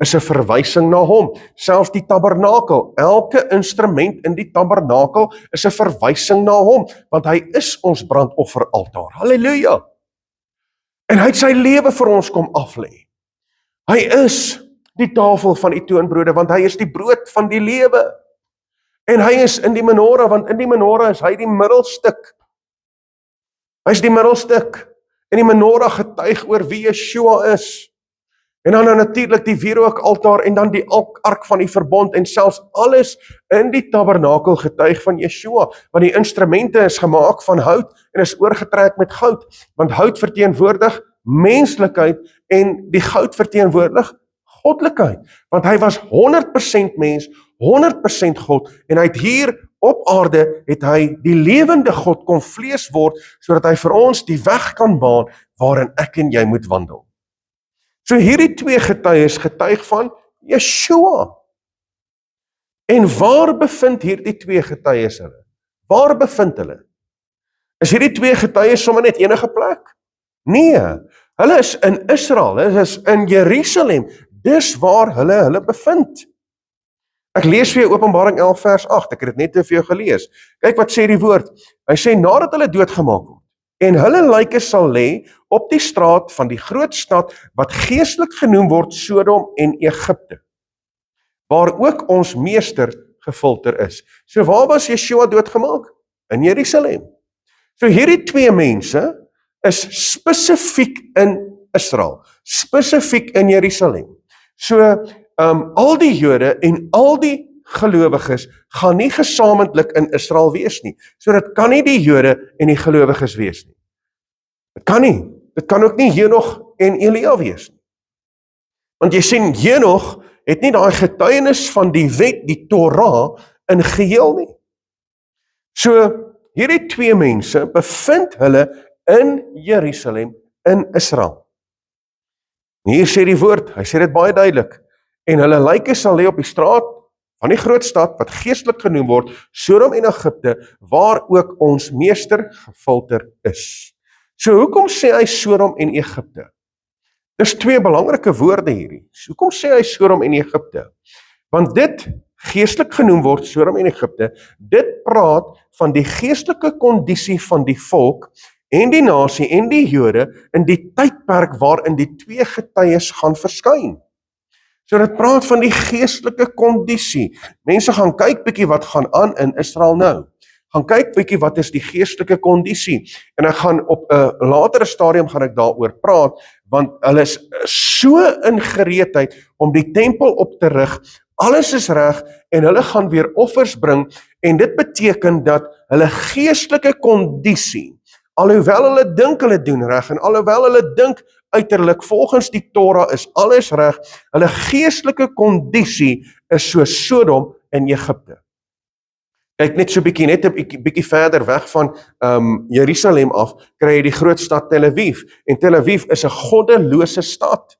is 'n verwysing na hom. Selfs die tabernakel, elke instrument in die tabernakel is 'n verwysing na hom, want hy is ons brandofferaltaar. Halleluja! En hy het sy lewe vir ons kom aflê. Hy is die tafel van die toonbrode, want hy is die brood van die lewe. En hy is in die menorah, want in die menorah is hy die middelstuk. Hy is die middelstuk. En die menorah getuig oor wie Yeshua is. En dan natuurlik die wierookaltaar en dan die ark van die verbond en selfs alles in die tabernakel getuig van Yeshua, want die instrumente is gemaak van hout en is oorgetrek met goud, want hout verteenwoordig menslikheid en die goud verteenwoordig goddelikheid, want hy was 100% mens, 100% God, en hy het hier op aarde het hy die lewende God kom vlees word, sodat hy vir ons die weg kan baan waarin ek en jy moet wandel. So hierdie twee getuies getuig van Yeshua. En waar bevind hierdie twee getuies hulle? Waar bevind hulle? Is hierdie twee getuies sommer net enige plek? Nee, hulle is in Israel, hulle is in Jerusalem. Dis waar hulle bevind. Ek lees vir jou Openbaring 11 vers 8, ek het dit net vir jou gelees. Kyk wat sê die woord. Hy sê, nadat hulle doodgemaak word, en hulle lyke sal lê op die straat van die groot stad, wat geestelik genoem word Sodom en Egipte, waar ook ons meester gefilter is. So waar was Yeshua doodgemaak? In Jerusalem. So hierdie twee mense is spesifiek in Israel, spesifiek in Jerusalem. So al die Jode en al die gelowiges gaan nie gesamentlik in Israel wees nie. So dit kan nie die Jode en die gelowiges wees nie. Dit kan nie. Dit kan ook nie Henog en Elia wees nie. Want jy sien, Henog het nie daai getuienis van die wet, die Torah, in geheel nie. So hierdie twee mense bevind hulle in Jerusalem, in Israel. En hier sê die woord, hy sê dit baie duidelik, en hulle lyke sal lê op die straat van die groot stad wat geestelik genoem word, Sodom en Egipte, waar ook ons meester gefilter is. So hoekom sê hy Sodom en Egipte? Dis twee belangrike woorde hierdie. So, hoekom sê hy Sodom en Egipte? Want dit geestelik genoem word, Sodom en Egipte, dit praat van die geestelike kondisie van die volk en die nasie en die Jode in die tydperk waarin die twee getuies gaan verskyn. So dit praat van die geestelike kondisie. Mense gaan kyk bietjie wat gaan aan in Israel nou. Gaan kyk bietjie wat is die geestelike kondisie. En ek gaan op 'n latere stadium gaan ek daaroor praat, want hulle is so in gereedheid om die tempel op te rig. Alles is reg en hulle gaan weer offers bring en dit beteken dat hulle geestelike kondisie, alhoewel hulle dink hulle doen reg en alhoewel hulle dink uiterlik volgens die Torah is alles reg, hulle geestelike kondisie is so Sodom en Egipte. Kyk net so bietjie, net 'n bietjie verder weg van Jerusalem af, kry jy die groot stad Tel Aviv. En Tel Aviv is 'n goddelose stad.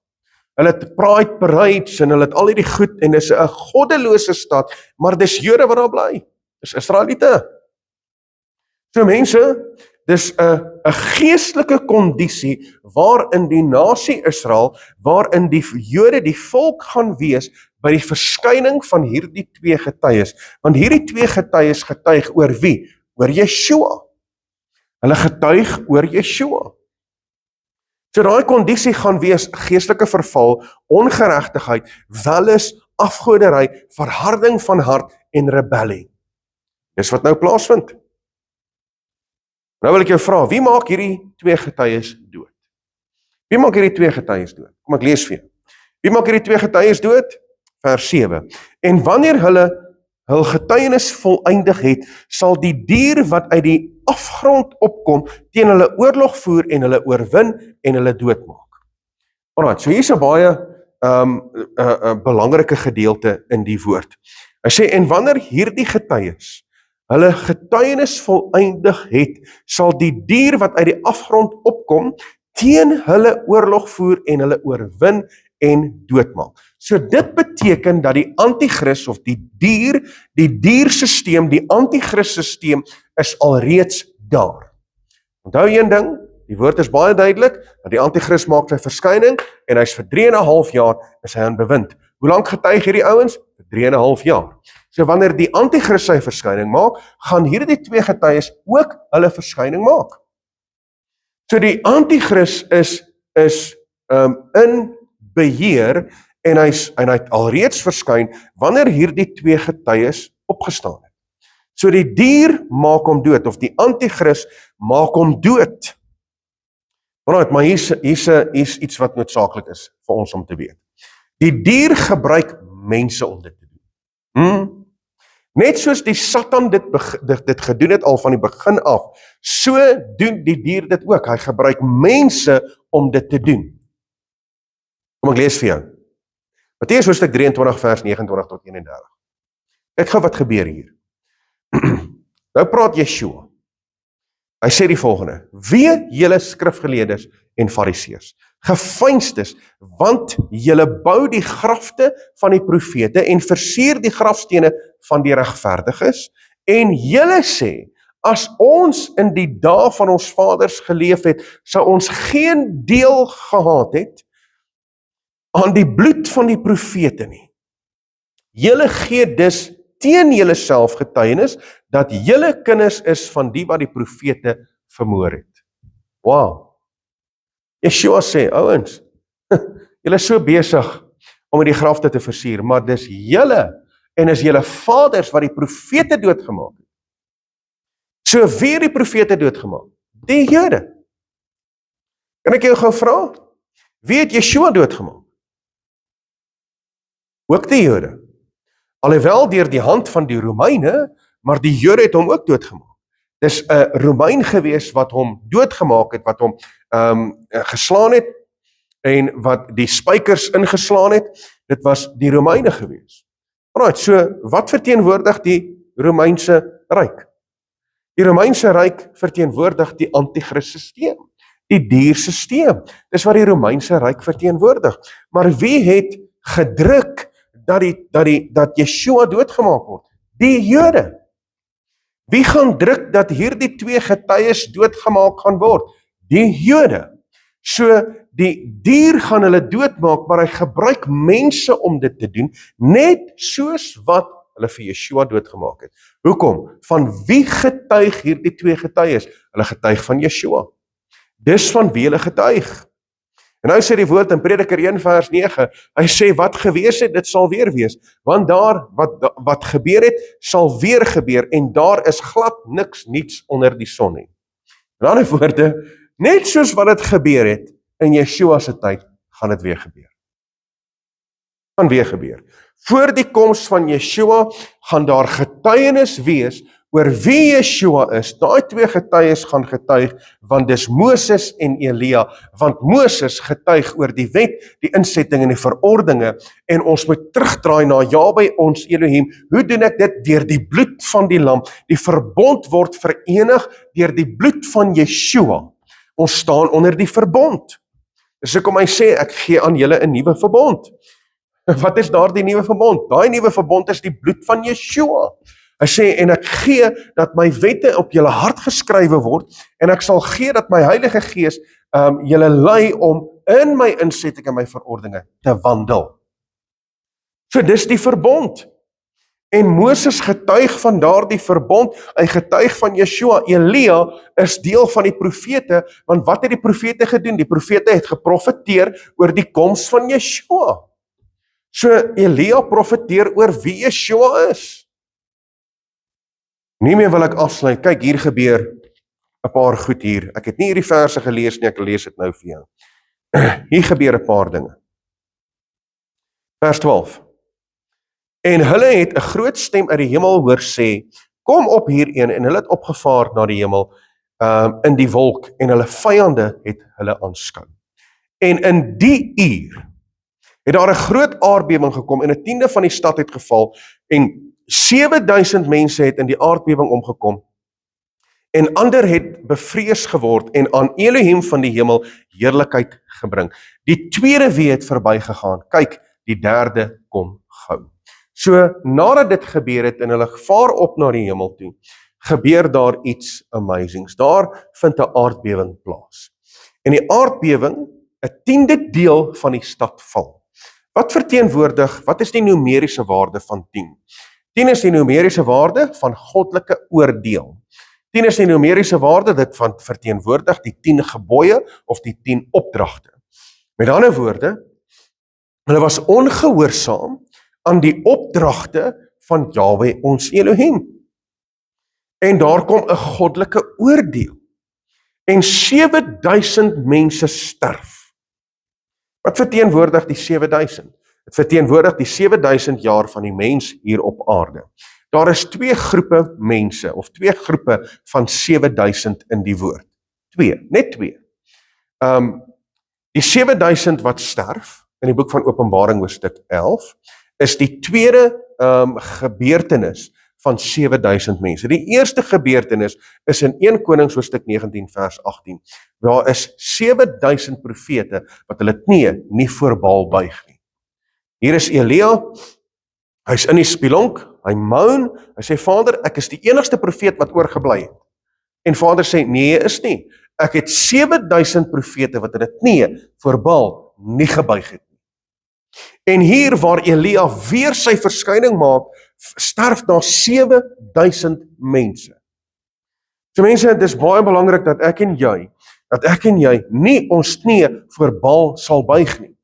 Hulle het pride parades en hulle het al hierdie goed en dis 'n goddelose stad, maar dis Jode wat daar bly. Dis Israeliete. So mense, dis 'n geestelike kondisie waarin die nasie Israel, waarin die Jode die volk gaan wees by die verskyning van hierdie twee getuies. Want hierdie twee getuies getuig oor wie? Oor Yeshua. Hulle getuig oor Yeshua. So daai kondisie gaan wees geestelike verval, ongeregtigheid, welis, afgoderry, verharding van hart en rebellie. Dis wat nou plaasvind. Nou wil ek jou vra, wie maak hierdie twee getuies dood? Wie maak hierdie twee getuies dood? Kom ek lees vir jou. Wie maak hierdie twee getuies dood? Vers 7. En wanneer hulle hul getuienis volëindig het, sal die dier wat uit die afgrond opkom, teen hulle oorlog voer en hulle oorwin en hulle doodmaak. Alright, so hier is 'n baie belangrike gedeelte in die woord. Hy sê, en wanneer hierdie getuies hulle getuienis volëindig het, sal die dier wat uit die afgrond opkom, teen hulle oorlog voer en hulle oorwin en doodmaak. So dit beteken dat die antichrist of die diersisteem, die antichrist-sisteem is alreeds daar. Onthou een ding, die woord is baie duidelik, dat die antichrist maak sy verskyning en hy's vir 3,5 jaar is hy aan bewind. Hoe lank getuig hierdie ouens? Vir 3,5 jaar. So wanneer die antichrist sy verskyning maak, gaan hierdie twee getuies ook hulle verskyning maak. So die antichrist is in beheer en hy het alreeds verskyn wanneer hierdie twee getuies opgestaan het. So die dier maak hom dood of die antichrist maak hom dood. Maar hier's iets wat noodsaaklik is vir ons om te weet. Die dier gebruik mense om dit te doen. Net soos die Satan dit gedoen het al van die begin af, so doen die dier dit ook. Hy gebruik mense om dit te doen. Kom ek lees vir jou. Matteus hoofstuk 23 vers 29 tot 31. Kyk gou wat gebeur hier. Nou praat Yeshua. Hy sê die volgende: Wee julle skrifgeleerdes en fariseërs, geveinsdes, want julle bou die grafte van die profete en versier die grafstene van die regverdiges, en julle sê, as ons in die dae van ons vaders geleef het, sou ons geen deel gehad het aan die bloed van die profete nie. Julle gee dus teen julle self getuienis, dat julle kinders is van die wat die profete vermoor het. Wow. Yeshua sê, ouens, julle is so besig om die grafte te versier, maar dis julle, en is julle vaders wat die profete doodgemaak het. So wie het die profete doodgemaak? Die Jode. Kan ek jou gou vra? Wie het Yeshua doodgemaak? Ook die Jode. Alhoewel deur die hand van die Romeine, maar die Jode het hom ook doodgemaak. Dis 'n Romein gewees wat hom doodgemaak het, wat hom geslaan het en wat die spykers ingeslaan het. Dit was die Romeine gewees. Alright, so wat verteenwoordig die Romeinse ryk? Die Romeinse ryk verteenwoordig die antichrist-sisteem, die diersisteem. Dis wat die Romeinse ryk verteenwoordig. Maar wie het gedruk dat Yeshua doodgemaak word? Die Jode. Wie gaan druk dat hierdie twee getuies doodgemaak gaan word? Die Jode. So, die dier gaan hulle doodmaak, maar hy gebruik mense om dit te doen, net soos wat hulle vir Yeshua doodgemaak het. Hoekom? Van wie getuig hierdie twee getuies? Hulle getuig van Yeshua. Dis van wie hulle getuig. En nou sê die woord in Prediker 1 vers 9, hy sê wat gewees het, dit sal weer wees, want daar wat gebeur het, sal weer gebeur, en daar is glad niks niets onder die son nie. In ander woorde, net soos wat dit gebeur het, in Yeshua se tyd, gaan dit weer gebeur. Gaan weer gebeur. Voor die koms van Yeshua, gaan daar getuienis wees, oor wie Yeshua is. Daai twee getuies gaan getuig, want dis Moses en Elia, want Moses getuig oor die wet, die insetting en die verordeninge, en ons moet terugdraai na Jahwe ons Elohim. Hoe doen ek dit? Deur die bloed van die lam. Die verbond word verenig deur die bloed van Yeshua. Ons staan onder die verbond. Dis hoekom hy sê, ek gee aan julle 'n nuwe verbond. Wat is daardie nuwe verbond? Daai nuwe verbond is die bloed van Yeshua. Hy sê, en ek gee dat my wette op julle hart geskrywe word, en ek sal gee dat my Heilige Gees julle lei om in my insetting en my verordeninge te wandel. So dis die verbond. En Moses getuig van daardie verbond, hy getuig van Yeshua. Elia is deel van die profete, want wat het die profete gedoen? Die profete het geprofeteer oor die koms van Yeshua. So Elia profeteer oor wie Yeshua is. Nie meer wil ek afsluit. Kyk, hier gebeur 'n paar goed hier. Ek het nie hierdie verse gelees nie, ek lees dit nou vir jou. Hier gebeur 'n paar dinge. Vers 12. En hulle het 'n groot stem uit die hemel hoor sê, kom op hierheen, en hulle het opgevaar na die hemel in die wolk, en hulle vyande het hulle aanskou. En in die uur het daar 'n groot aardbewing gekom, en 1/10 van die stad het geval, en 7000 mense het in die aardbewing omgekom, en ander het bevrees geword, en aan Elohim van die hemel heerlikheid gebring. Die tweede wee het verbygegaan, kyk, die derde kom gou. So, nadat dit gebeur het, en hulle vaar op na die hemel toe, gebeur daar iets amazings. Daar vind 'n aardbewing plaas. En die aardbewing, 1/10 deel van die stad val. Wat verteenwoordig, wat is die numeriese waarde van 10? 10 is die numeriese waarde van goddelike oordeel. 10 is die numeriese waarde, dit van verteenwoordig die 10 gebooie of die 10 opdragte. Met ander woorde, hulle was ongehoorsaam aan die opdragte van Jahwe ons Elohim. En daar kom 'n goddelike oordeel. En 7000 mense sterf. Wat verteenwoordig die 7000? Dit verteenwoordig die 7000 jaar van die mens hier op aarde. Daar is 2 groepe mense, of 2 groepe van 7000 in die woord. 2, net 2. Die 7000 wat sterf, in die boek van Openbaring hoofstuk 11, is die tweede gebeurtenis van 7000 mense. Die eerste gebeurtenis is in 1 Konings hoofstuk 19 vers 18. Daar is 7000 profete wat hulle knieë nie voor Baal buig nie. Hier is Elia, hy's in die spilonk, hy moan, hy sê, Vader, ek is die enigste profeet wat oorgebly het. En Vader sê, nee, is nie. Ek het 7000 profete wat hulle knieë voor Baal nie gebuig het. En hier waar Elia weer sy verskyning maak, sterf daar 7000 mense. So mense, dit is baie belangrik dat ek en jy nie ons knieë voor Baal sal buig nie.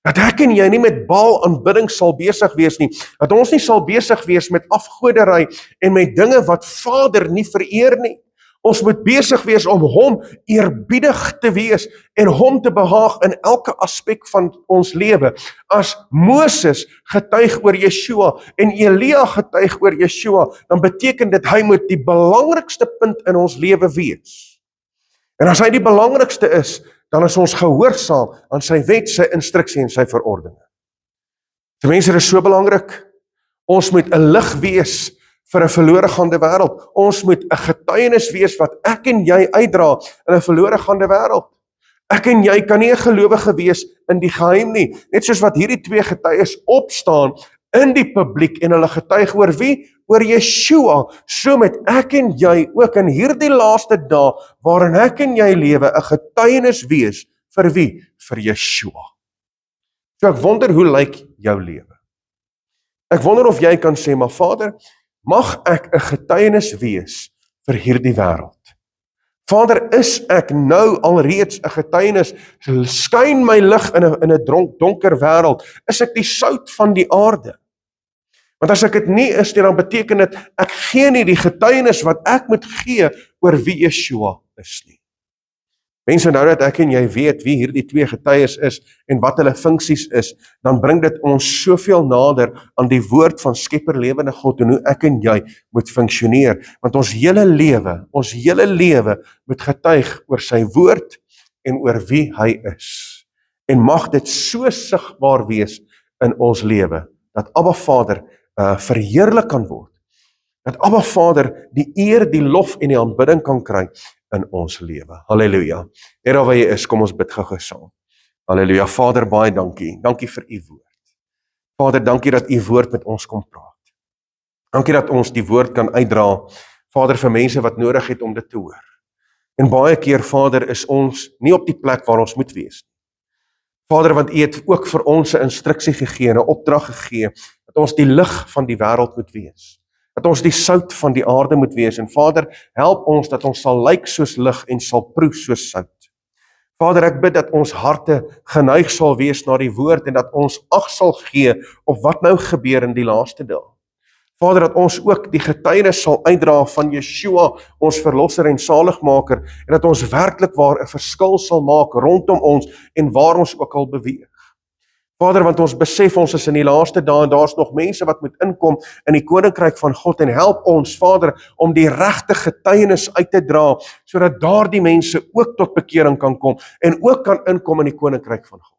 Dat ek en jy nie met Baal aanbidding sal besig wees nie. Dat ons nie sal besig wees met afgoderry en met dinge wat Vader nie vereer nie. Ons moet besig wees om hom eerbiedig te wees en hom te behaag in elke aspek van ons lewe. As Moses getuig oor Yeshua en Elia getuig oor Yeshua, dan beteken dit hy moet die belangrikste punt in ons lewe wees. En as hy die belangrikste is, dan is ons gehoorsaam aan sy wet, sy instruksie en sy verordeninge. Die mense, dit is so belangrik. Ons moet 'n lig wees vir 'n verlore gaande wêreld. Ons moet 'n getuienis wees wat ek en jy uitdra in 'n verlore gaande wêreld. Ek en jy kan nie 'n gelowige wees in die geheim nie. Net soos wat hierdie 2 getuies opstaan in die publiek en hulle getuig oor wie? Oor Yeshua. So met ek en jy ook in hierdie laaste dae waarin ek en jy lewe 'n getuienis wees vir wie? Vir Yeshua. So ek wonder hoe lyk jou lewe? Ek wonder of jy kan sê, maar Vader, mag ek 'n getuienis wees vir hierdie wêreld? Vader, is ek nou alreeds 'n getuienis? Skyn my lig in 'n donker wêreld? Is ek die sout van die aarde? Want as ek dit nie is nie, dan beteken dit ek gee nie die getuienis wat ek moet gee oor wie Yeshua is nie. Mense, nou dat ek en jy weet wie hierdie twee getuies is en wat hulle funksies is, dan bring dit ons soveel nader aan die woord van Skepper lewende God en hoe ek en jy moet funksioneer. Want ons hele lewe moet getuig oor sy woord en oor wie hy is. En mag dit so sigbaar wees in ons lewe, dat Abba Vader verheerlik kan word. Dat Abba Vader die eer, die lof en die aanbidding kan kry in ons lewe. Halleluja. Here waar jy is, kom ons bid gou saam. Halleluja. Vader, baie dankie. Dankie vir u woord. Vader, dankie dat u woord met ons kom praat. Dankie dat ons die woord kan uitdra, Vader, vir mense wat nodig het om dit te hoor. En baie keer, Vader, is ons nie op die plek waar ons moet wees. Vader, want u het ook vir ons 'n instruksie gegee, 'n opdrag gegee, dat ons die lig van die wêreld moet wees. Dat ons die sout van die aarde moet wees. En Vader, help ons dat ons sal lyk soos lig en sal proe soos sout. Vader, ek bid dat ons harte geneig sal wees na die woord en dat ons ag sal gee op wat nou gebeur in die laaste dae. Vader, dat ons ook die getuienis sal uitdra van Yeshua, ons verlosser en saligmaker, en dat ons werklik waar 'n verskil sal maak rondom ons en waar ons ook al beweeg. Vader, want ons besef ons is in die laaste dae en daar's nog mense wat moet inkom in die koninkryk van God en help ons, Vader, om die regte getuienis uit te dra, sodat daardie mense ook tot bekering kan kom en ook kan inkom in die koninkryk van God.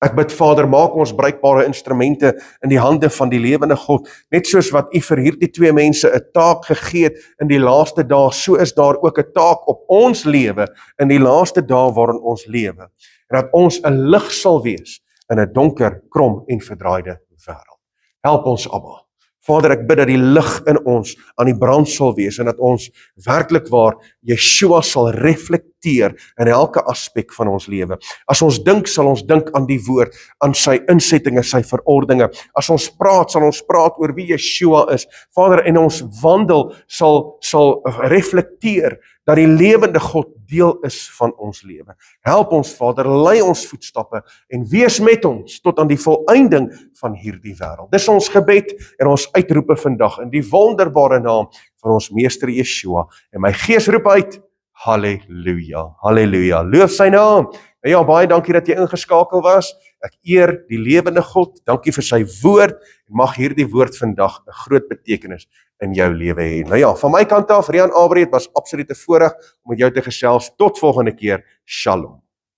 Ek bid, Vader, maak ons bruikbare instrumente in die hande van die lewende God, net soos wat u vir hierdie twee mense 'n taak gegee het in die laaste dae, so is daar ook 'n taak op ons lewe in die laaste dae waarin ons lewe, en dat ons 'n lig sal wees in 'n donker, krom en verdraaide wêreld. Help ons, Abba. Vader, ek bid dat die lig in ons aan die brand sal wees en dat ons werklik waar Yeshua sal reflekteer in elke aspek van ons lewe. As ons dink, sal ons dink aan die woord, aan sy insettinge, sy verordeninge. As ons praat, sal ons praat oor wie Yeshua is. Vader, en ons wandel sal reflekteer dat die lewende God deel is van ons lewe. Help ons, Vader, lei ons voetstappe en wees met ons tot aan die volëinding van hierdie wêreld. Dis ons gebed en ons uitroepe vandag in die wonderbare naam van ons Meester Yeshua. En my gees roep uit, halleluja, halleluja, loof sy naam. En ja, baie dankie dat jy ingeskakel was. Ek eer die lewende God, dankie vir sy woord, en mag hierdie woord vandag 'n groot betekenis in jou lewe hê. Nou ja, van my kant af, Rian Abreed, was absoluut 'n voorreg om met jou te gesels. Tot volgende keer, Shalom.